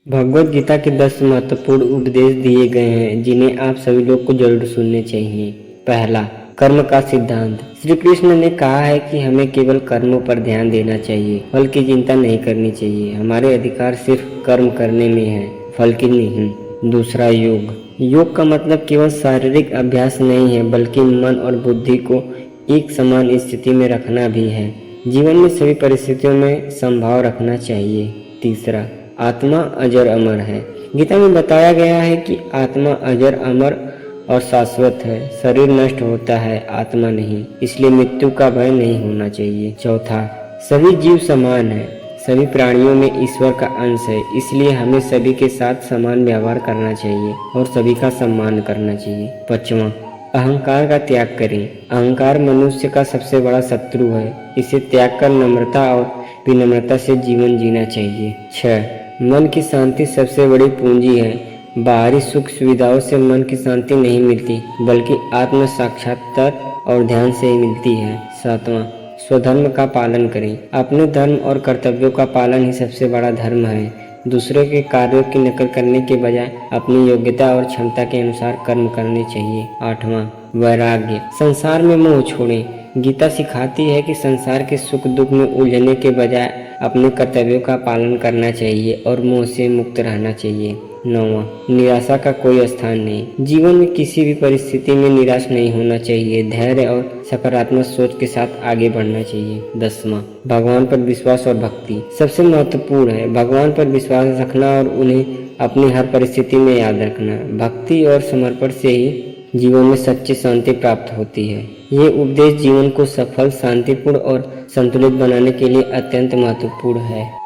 भगवद गीता के 10 महत्वपूर्ण उपदेश दिए गए हैं जिन्हें आप सभी लोग को जरूर सुनने चाहिए। पहला, कर्म का सिद्धांत। श्री कृष्ण ने कहा है कि हमें केवल कर्मों पर ध्यान देना चाहिए, फल की चिंता नहीं करनी चाहिए। हमारे अधिकार सिर्फ कर्म करने में है, फल की नहीं। दूसरा, योग। योग का मतलब केवल शारीरिक अभ्यास नहीं है, बल्कि मन और बुद्धि को एक समान स्थिति में रखना भी है। जीवन में सभी परिस्थितियों में समभाव रखना चाहिए। तीसरा, आत्मा अजर अमर है। गीता में बताया गया है कि आत्मा अजर अमर और शाश्वत है। शरीर नष्ट होता है, आत्मा नहीं, इसलिए मृत्यु का भय नहीं होना चाहिए। चौथा, सभी जीव समान है। सभी प्राणियों में ईश्वर का अंश है, इसलिए हमें सभी के साथ समान व्यवहार करना चाहिए और सभी का सम्मान करना चाहिए। पांचवां, अहंकार का त्याग करें। अहंकार मनुष्य का सबसे बड़ा शत्रु है, इसे त्याग कर नम्रता और विनम्रता से जीवन जीना चाहिए। 6, मन की शांति सबसे बड़ी पूंजी है। बाहरी सुख सुविधाओं से मन की शांति नहीं मिलती, बल्कि आत्म साक्षात्कार और ध्यान से ही मिलती है। 7वां, स्वधर्म का पालन करें। अपने धर्म और कर्तव्यों का पालन ही सबसे बड़ा धर्म है। दूसरों के कार्यों की नकल करने के बजाय अपनी योग्यता और क्षमता के अनुसार कर्म करने चाहिए। 8वां, वैराग्य। संसार में मोह छोड़ें। गीता सिखाती है कि संसार के सुख दुख में उलझने के बजाय अपने कर्तव्यों का पालन करना चाहिए और मोह से मुक्त रहना चाहिए। 9वां, निराशा का कोई स्थान नहीं। जीवन में किसी भी परिस्थिति में निराश नहीं होना चाहिए। धैर्य और सकारात्मक सोच के साथ आगे बढ़ना चाहिए। 10वां, भगवान पर विश्वास और भक्ति सबसे महत्वपूर्ण है। भगवान पर विश्वास रखना और उन्हें अपनी हर परिस्थिति में याद रखना। भक्ति और समर्पण से ही जीवन में सच्ची शांति प्राप्त होती है। ये उपदेश जीवन को सफल, शांतिपूर्ण और संतुलित बनाने के लिए अत्यंत महत्वपूर्ण है।